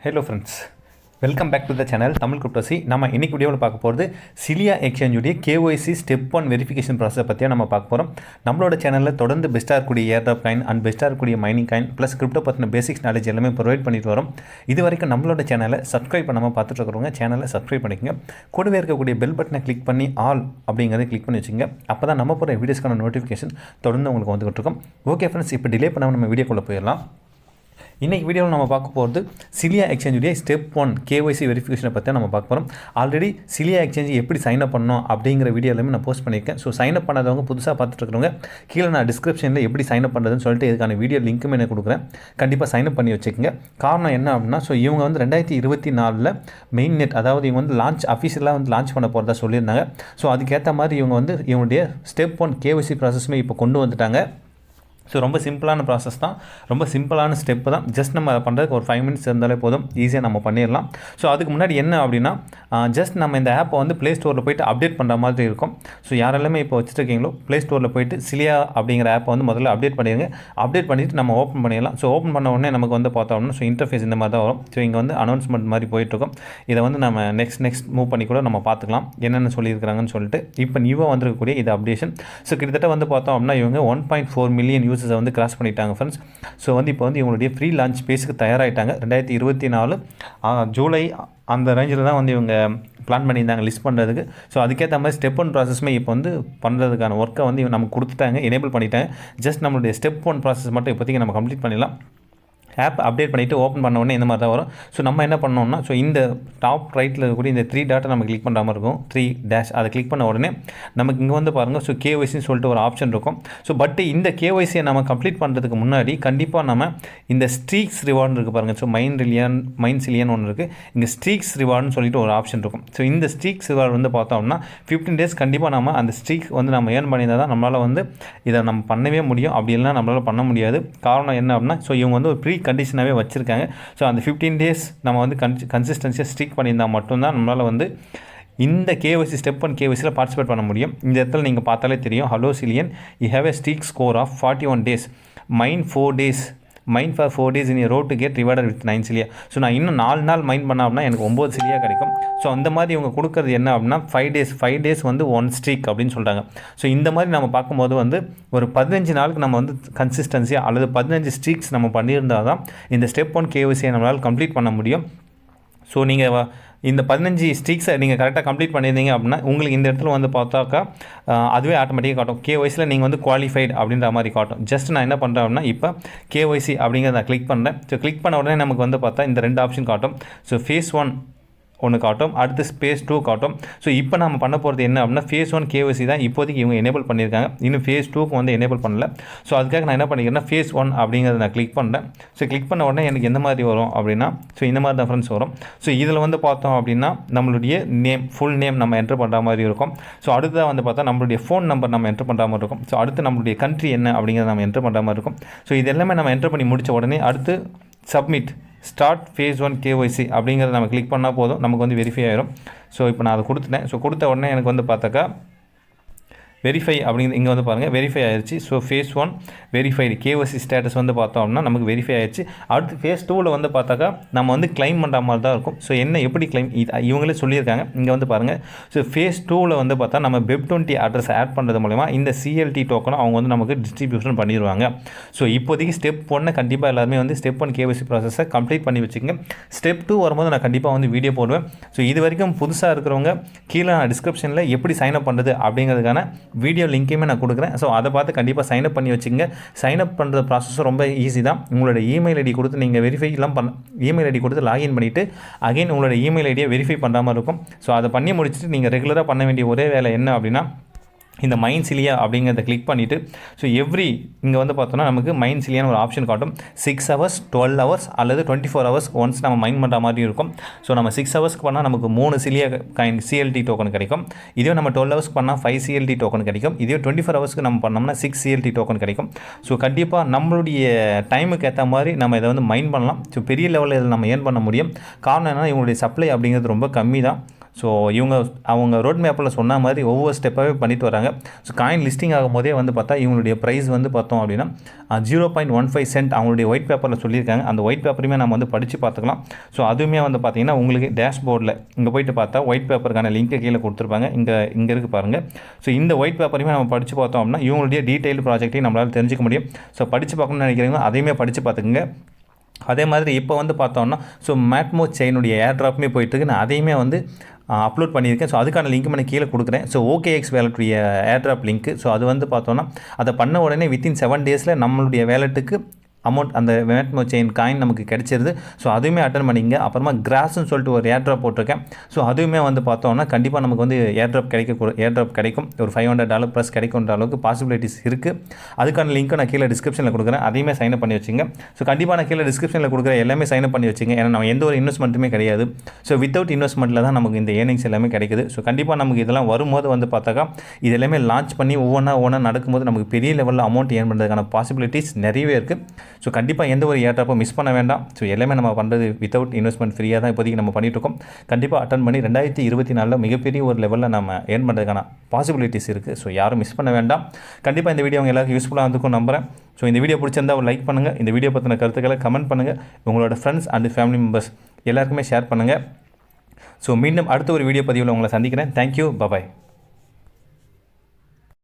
Hello friends, welcome back to the channel Tamil Cryptosy. நம்ம இன்னைக்கு வீடியோவில் பார்க்க போகிறது சிலியா எக்ஸ்சேஞ்சுடைய KYC ஸ்டெப் 1 வெரிஃபிகேஷன் ப்ராசஸ் பற்றியா நம்ம பார்க்க போகிறோம். நம்மளோட சேனலில் தொடர்ந்து பெஸ்ட்டாக இருக்கக்கூடிய ஏர்ட்ராப் காயின் அண்ட் பெஸ்ட்டாக இருக்கக்கூடிய மைனிங் காயின் ப்ளஸ் கிரிப்டோ பற்றின பேசிக்ஸ் நாலேஜ் எல்லாமே ப்ரொவைட் பண்ணிட்டு வரோம். இது வரைக்கும் நம்மளோட சேனலை சப்ஸ்கிரைப் பண்ணாமல் பார்த்துட்டு இருக்கிறவங்க சேனலை சப்ஸ்கிரைப் பண்ணிக்கங்க. கூடவே இருக்கக்கூடிய பெல் பட்டனை கிளிக் பண்ணி ஆல் அப்படிங்கிறத கிளிக் பண்ணி வச்சுங்க. அப்போ தான் நம்ம போகிற வீடியோஸ்க்கான நோட்டிஃபிகேஷன் தொடர்ந்து உங்களுக்கு வந்துகிட்டு இருக்கும். ஓகே ஃப்ரெண்ட்ஸ், இப்போ டிலே பண்ணாமல் நம்ம வீடியோக்குள்ளே போயிடலாம். இன்றைக்கி வீடியோவில் நம்ம பார்க்க போகிறது சிலியா எக்ஸ்சேஞ்சுடைய ஸ்டெப் 1 KYC வெரிஃபிகேஷனை பற்றி நம்ம பார்க்க போகிறோம். ஆல்ரெடி சிலியா எக்ஸ்சேஞ்சு எப்படி சைன் அப் பண்ணணும் அப்படிங்கிற வீடியோ எல்லாமே நான் போஸ்ட் பண்ணியிருக்கேன். ஸோ சைன் அப் பண்ணாதவங்க புதுசாக பார்த்துட்டு இருக்கிறவங்க கீழே நான் டிஸ்கிரிப்ஷனில் எப்படி சைன் அப் பண்ணுறதுன்னு சொல்லிட்டு இதுக்கான வீடியோ லிங்க்குமே நான் கொடுக்குறேன். கண்டிப்பாக சைன் அப் பண்ணி வச்சுக்கோங்க. காரணம் என்ன அப்படின்னா, ஸோ இவங்க வந்து 2024 மெயின் நெட், அதாவது இவங்க வந்து அஃபீஷியலாக லான்ச் பண்ண போகிறதா சொல்லியிருந்தாங்க. ஸோ அதுக்கேற்ற மாதிரி இவங்க வந்து இவங்களுடைய ஸ்டெப் 1 KYC ப்ராசஸுமே இப்போ கொண்டு வந்துட்டாங்க. ஸோ ரொம்ப சிம்பிளான ப்ராசஸ் தான், ரொம்ப சிம்பிளான ஸ்டெப்பு தான். ஜஸ்ட் நம்ம அதை பண்ணுறதுக்கு ஒரு 5 மினிட்ஸ் இருந்தாலே போதும், ஈஸியாக நம்ம பண்ணிடலாம். ஸோ அதுக்கு முன்னாடி என்ன அப்படின்னா, ஜஸ்ட் நம்ம இந்த ஆப்பை வந்து ப்ளே ஸ்டோரில் போய்ட்டு அப்டேட் பண்ணுற மாதிரி இருக்கும். ஸோ யாரெல்லாமே இப்போ வச்சுருக்கீங்களோ ப்ளே ஸ்டோரில் போய்ட்டு சிலியா அப்படிங்கிற ஆப்பை வந்து முதல்ல அப்டேட் பண்ணிடுங்க. அப்டேட் பண்ணிவிட்டு நம்ம ஓப்பன் பண்ணிடலாம். ஸோ ஓப்பன் பண்ண உடனே நமக்கு வந்து பார்த்தோம்னா ஸோ இன்டர்ஃபேஸ் இந்த மாதிரி தான் வரும். ஸோ இங்கே வந்து அனௌன்ஸ்மெண்ட் மாதிரி போயிட்டுருக்கும். இதை வந்து நம்ம நெக்ஸ்ட் மூவ் பண்ணி கூட நம்ம பார்த்துக்கலாம் என்னென்ன சொல்லியிருக்கிறாங்கன்னு சொல்லிட்டு. இப்போ நியூவாக வந்திருக்கக்கூடிய இது அப்டேஷன். ஸோ கிட்டத்தட்ட வந்து பார்த்தோம் அப்படின்னா இவங்க 1.4 மில்லியன் யூசர்ஸை வந்து கிராஸ் பண்ணிட்டாங்க ஃப்ரெண்ட்ஸ். ஸோ வந்து இப்போ வந்து இவங்களுடைய ஃப்ரீ லான்ச் பேஸுக்கு தயாராகிட்டாங்க. 2024 ஜூலை அந்த ரேஞ்சில் தான் வந்து இவங்க பிளான் பண்ணியிருந்தாங்க லிஸ்ட் பண்ணுறதுக்கு. ஸோ அதுக்கேற்ற மாதிரி ஸ்டெப் 1 ப்ராசஸுமே இப்போ வந்து பண்ணுறதுக்கான ஒர்க்கை வந்து நமக்கு கொடுத்துட்டாங்க, எனேபிள் பண்ணிட்டாங்க. ஜஸ்ட் நம்மளுடைய ஸ்டெப் 1 ப்ராசஸ் மட்டும் இப்போதைக்கு நம்ம கம்ப்ளீட் பண்ணிடலாம். ஆப் அப்டேட் பண்ணிவிட்டு ஓப்பன் பண்ண உடனே இந்த மாதிரி தான் வரும். ஸோ நம்ம என்ன பண்ணோம்னா, ஸோ இந்த டாப் ரைட்டில் இருக்கக்கூடிய இந்த 3 டாட்டை நம்ம கிளிக் பண்ணுற மாதிரி இருக்கும். 3 டேஷ் அதை கிளிக் பண்ண உடனே நமக்கு இங்கே வந்து பாருங்கள், ஸோ KYCன்னு சொல்லிட்டு ஒரு ஆப்ஷன் இருக்கும். ஸோ பட் இந்த KYCயை நம்ம கம்ப்ளீட் பண்ணுறதுக்கு முன்னாடி கண்டிப்பாக நம்ம இந்த ஸ்ட்ரீக்ஸ் ரிவார்டுன்னு இருக்குது பாருங்கள். ஸோ மைன் சிலியன் ஒன்று இருக்குது. இங்கே ஸ்ட்ரீக்ஸ் ரிவார்டுன்னு சொல்லிட்டு ஒரு ஆப்ஷன் இருக்கும். ஸோ இந்த ஸ்ட்ரீக்ஸ் ரிவார்டு வந்து பார்த்தோம்னா 15 டேஸ் கண்டிப்பாக நம்ம அந்த ஸ்ட்ரீக் வந்து நம்ம ஏர்ன் பண்ணியிருந்தால் தான் நம்மளால் வந்து இதை நம்ம பண்ணவே முடியும். அப்படி இல்லைனா நம்மளால் பண்ண முடியாது. காரணம் என்ன அப்படின்னா, ஸோ இவங்க வந்து ஒரு ப்ரீ கண்டிஷனாகவே வச்சுருக்காங்க. ஸோ அந்த 15 டேஸ் நம்ம வந்து கன்சிஸ்டன்சியாக ஸ்ட்ரீக் பண்ணியிருந்தால் மட்டும்தான் நம்மளால் வந்து இந்த KYC ஸ்டெப் 1 KYCயில் பார்ட்டிசிபேட் பண்ண முடியும். இந்த இடத்துல நீங்கள் பார்த்தாலே தெரியும், ஹலோ சிலியன், you have a streak score of 41 days, mine 4 days, mine for 4 days in order to get rewarded with 9 சிலியா. ஸோ நான் இன்னும் 4 நாள் மைன் பண்ண அப்படின்னா எனக்கு 9 சிலியா கிடைக்கும். ஸோ அந்த மாதிரி இவங்க கொடுக்குறது என்ன அப்படின்னா 5 டேஸ் வந்து 1 ஸ்ட்ரீக் அப்படின்னு சொல்கிறாங்க. ஸோ இந்த மாதிரி நம்ம பார்க்கும்போது வந்து ஒரு 15 நாளுக்கு நம்ம வந்து கன்சிஸ்டன்சியாக அல்லது 15 ஸ்ட்ரீக்ஸ் நம்ம பண்ணியிருந்தால் தான் இந்த ஸ்டெப் 1 KYCயை நம்மளால் கம்ப்ளீட் பண்ண முடியும். ஸோ நீங்கள் இந்த 15 ஸ்ட்ரீக்ஸை நீங்கள் கரெக்டாக கம்ப்ளீட் பண்ணியிருந்தீங்க அப்படின்னா உங்களுக்கு இந்த இடத்துல வந்து பார்த்தாக்கா அதுவே ஆட்டோமேட்டிக்காக காட்டும். KYCயில் நீங்கள் வந்து குவாலிஃபைட் அப்படின்ற மாதிரி காட்டும். ஜஸ்ட் நான் என்ன பண்ணுறேன் அப்படின்னா இப்போ KYC அப்படிங்கிறத நான் கிளிக் பண்ணுறேன். ஸோ கிளிக் பண்ண உடனே நமக்கு வந்து பார்த்தா இந்த 2 ஆப்ஷன் காட்டும். ஸோ ஃபேஸ் 1 ஒன்று காட்டும், அடுத்து ஃபேஸ் 2 காட்டும். ஸோ இப்போ நம்ம பண்ண போகிறது என்ன அப்படின்னா ஃபேஸ் 1 KYC தான் இப்போதைக்கு இவங்க எனேபிள் பண்ணியிருக்காங்க. இன்னும் ஃபேஸ் 2க்கு வந்து எனேபிள் பண்ணல. ஸோ அதுக்காக நான் என்ன பண்ணிக்கிறேன்னா ஃபேஸ் 1 அப்படிங்கிறத நான் கிளிக் பண்ணுறேன். ஸோ கிளிக் பண்ண உடனே எனக்கு எந்த மாதிரி வரும் அப்படின்னா, ஸோ இந்த மாதிரி தான் ஃப்ரெண்ட்ஸ் வரும். ஸோ இதில் வந்து பார்த்தோம் அப்படின்னா நம்மளுடைய நேம், ஃபுல் நேம் நம்ம என்ட்ரு பண்ணுற மாதிரி இருக்கும். ஸோ அடுத்ததாக வந்து பார்த்தா நம்மளுடைய ஃபோன் நம்பர் நம்ம என்ட்ரு பண்ணுற மாதிரி இருக்கும். ஸோ அடுத்து நம்மளுடைய கண்ட்ரி என்ன அப்படிங்கிறத நம்ம என்ட்ரு பண்ணுற மாதிரி இருக்கும். ஸோ இது எல்லாமே நம்ம என்ட்ரு பண்ணி முடித்த உடனே அடுத்து சப்மிட் ஸ்டார்ட் ஃபேஸ் 1 KYC அப்படிங்கிறத நம்ம கிளிக் பண்ணால் போதும், நமக்கு வந்து வெரிஃபை ஆயிரும். ஸோ இப்போ நான் அதை கொடுத்துட்டேன். ஸோ கொடுத்த உடனே எனக்கு வந்து பார்த்தாக்கா வெரிஃபை அப்படிங்கிற இங்கே வந்து பாருங்கள் வெரிஃபை ஆயிடுச்சு. So phase 1 verified KYC status வந்து பார்த்தோம் அப்படின்னா நமக்கு வெரிஃபை ஆயிடுச்சு. அடுத்து ஃபேஸ் 2வில் வந்து பார்த்தாக்கா நம்ம வந்து கிளைம் பண்ணுற மாதிரி தான் இருக்கும். ஸோ என்ன எப்படி கிளைம் இவங்களே சொல்லியிருக்காங்க. இங்கே வந்து பாருங்கள், ஸோ ஃபேஸ் 2வில் வந்து பார்த்தா நம்ம Web20 அட்ரஸ் ஆட் பண்ணுறது மூலமா இந்த CLT டோக்கனை அவங்க வந்து நமக்கு டிஸ்ட்ரிபியூஷன் பண்ணிடுவாங்க. ஸோ இப்போதைக்கு ஸ்டெப் 1 கண்டிப்பாக எல்லாருமே வந்து ஸ்டெப் 1 KYC ப்ராசஸை கம்ப்ளீட் பண்ணி வச்சுக்கோங்க. ஸ்டெப் 2 வரும்போது நான் கண்டிப்பாக வந்து வீடியோ போடுவேன். ஸோ இது வரைக்கும் புதுசாக இருக்கிறவங்க கீழே நான் டிஸ்கிரிப்ஷனில் எப்படி சைன் அப் பண்ணுறது அப்படிங்கிறதுக்கான வீடியோ லிங்க்கையுமே நான் கொடுக்குறேன். ஸோ அதை பார்த்து கண்டிப்பாக சைன் அப் பண்ணி வச்சுங்க. சைன் அப் பண்ணுற ப்ராசஸும் ரொம்ப ஈஸி தான். உங்களோட இமெயில் ஐடி கொடுத்து நீங்கள் வெரிஃபைலாம் இமெயில் ஐடி கொடுத்து லாகின் பண்ணிவிட்டு அகைன் உங்களோட இமெயில் ஐடியை வெரிஃபை பண்ணுற மாதிரி இருக்கும். ஸோ அதை பண்ணி முடிச்சுட்டு நீங்கள் ரெகுலராக பண்ண வேண்டிய ஒரே வேலை என்ன அப்படின்னா இந்த மைன் சிலியா அப்படிங்கிறத கிளிக் பண்ணிவிட்டு ஸோ இங்கே வந்து பார்த்தோன்னா நமக்கு மைன் சிலியான்னு ஒரு ஆப்ஷன் காட்டும். 6 hours 12 hours அல்லது 24 hours ஒன்ஸ் நம்ம மைன் பண்ணுற மாதிரி இருக்கும். ஸோ நம்ம 6 ஹவர்ஸ்க்கு பண்ணால் நமக்கு 3 சிலியா காயின் CLT டோக்கன் கிடைக்கும். இதே நம்ம 12 ஹவர்ஸ்க்கு பண்ணால் 5 CLT டோக்கன் கிடைக்கும். இதே 24 ஹவர்ஸ்க்கு நம்ம பண்ணோம்னா 6 CLT டோக்கன் கிடைக்கும். ஸோ கண்டிப்பாக நம்மளுடைய டைமுக்கு ஏற்ற மாதிரி நம்ம இதை வந்து மைன் பண்ணலாம். ஸோ பெரிய லெவலில் இதில் நம்ம ஏர்ன் பண்ண முடியும். காரணம் என்னன்னா இவங்களுடைய சப்ளை அப்படிங்கிறது ரொம்ப கம்மி தான். ஸோ அவங்க ரோட் மேப்பில் சொன்ன மாதிரி ஒவ்வொரு ஸ்டெப்பாகவே பண்ணிட்டு வராங்க. ஸோ காயின் லிஸ்டிங் ஆகும்போதே வந்து பார்த்தா இவங்களுடைய ப்ரைஸ் வந்து பார்த்தோம் அப்படின்னா 0.15 சென்ட் அவங்களுடைய ஒயிட் பேப்பரில் சொல்லியிருக்காங்க. அந்த ஒயிட் பேப்பரையுமே நம்ம வந்து படித்து பார்த்துக்கலாம். ஸோ அதுவுமே வந்து பார்த்தீங்கன்னா உங்களுக்கு டேஷ்போர்டில் இங்கே போயிட்டு பார்த்தா ஒயிட் பேப்பருக்கான லிங்க்கை கீழே கொடுத்துருப்பாங்க. இங்கே இருக்குது பாருங்கள். ஸோ இந்த ஒயிட் பேப்பரையுமே நம்ம படித்து பார்த்தோம் அப்படின்னா இவங்களுடைய டீட்டெயில் ப்ராஜெக்ட்டையும் நம்மளால் தெரிஞ்சுக்க முடியும். ஸோ படித்து பார்க்கணும்னு நினைக்கிறீங்கன்னா அதையுமே படித்து பார்த்துக்குங்க. அதே மாதிரி இப்போ வந்து பார்த்தோம்னா ஸோ மேட்மோ செயினுடைய ஏர் ட்ராப்புமே போயிட்டுருக்கு. நான் அதையுமே வந்து அப்லோட் பண்ணியிருக்கேன். ஸோ அதுக்கான லிங்க் நான் கீழே கொடுக்குறேன். ஸோ OKX வேலட்டுடைய ஏர் ட்ராப் லிங்க். ஸோ அது வந்து பார்த்தோன்னா அதை பண்ண உடனே வித்தின் 7 டேஸில் நம்மளுடைய வேலட்டுக்கு அமௌண்ட் அந்த மேட்மோ செயின் காயின் நமக்கு கிடைச்சிருது. ஸோ அதுவுமே அட்டன் பண்ணிங்க. அப்புறமா கிராஸ்ன்னு சொல்லிட்டு ஒரு ஏர் ட்ராப் போட்டிருக்கேன். ஸோ அதுவுமே வந்து பார்த்தோம்னா கண்டிப்பாக நமக்கு வந்து ஏர் ட்ராப் கிடைக்கும். ஒரு $500 ப்ளஸ் கிடைக்குன்ற அளவுக்கு பாசிபிலிட்டிஸ் இருக்குது. அதுக்கான லிங்க்கை நான் கீழே டிஸ்கிரிப்ஷனில் கொடுக்குறேன். அதையுமே சைன் அப் பண்ணி வச்சுங்க. ஸோ கண்டிப்பாக நான் கீழே டிஸ்கிரிப்ஷனில் கொடுக்குற எல்லாமே சைன் அப் பண்ணி வச்சுங்க. ஏன்னா நம்ம எந்த ஒரு இன்வெஸ்ட்மெண்ட்டுமே கிடையாது. ஸோ வித்தவுட் இன்வெஸ்ட்மெண்ட்டில் தான் நமக்கு இந்த ஏர்னிங்ஸ் எல்லாமே கிடைக்குது. ஸோ கண்டிப்பாக நமக்கு இதெல்லாம் வரும்போது வந்து பார்த்தாக்கா இது எல்லாமே லான்ச் பண்ணி ஒவ்வொன்றா நடக்கும்போது நமக்கு பெரிய லெவலில் அமௌண்ட் ஏர்ன் பண்ணுறதுக்கான பாசிபிலிட்டிஸ் நிறையவே இருக்குது. ஸோ கண்டிப்பாக எந்த ஒரு ஏர் ட்ராப்பும் மிஸ் பண்ண வேண்டாம். ஸோ எல்லாமே நம்ம பண்ணுறது வித்தவுட் இன்வெஸ்ட்மெண்ட் ஃப்ரீயாக தான் இப்போதைக்கு நம்ம பண்ணிகிட்ருக்கோம். கண்டிப்பாக அட்டன் பண்ணி 2024 மிகப்பெரிய ஒரு லெவலில் நம்ம ஏர்ன் பண்ணுறதுக்கான பாசிபிலிட்டிஸ் இருக்குது. ஸோ யாரும் மிஸ் பண்ண வேண்டாம். கண்டிப்பாக இந்த வீடியோ அவங்க எல்லாருக்கும் யூஸ்ஃபுல்லாக இருந்துக்கும் நம்புகிறேன். ஸோ இந்த வீடியோ பிடிச்சிருந்தா ஒரு லைக் பண்ணுங்கள். இந்த வீடியோ பற்றின கருத்துக்களை கமெண்ட் பண்ணுங்கள். உங்களோட ஃப்ரெண்ட்ஸ் அண்ட் ஃபேமிலி மெம்பர்ஸ் எல்லாருக்குமே ஷேர் பண்ணுங்கள். ஸோ மீண்டும் அடுத்த ஒரு வீடியோ பதிவில் உங்களை சந்திக்கிறேன். தேங்க்யூ. பாய்.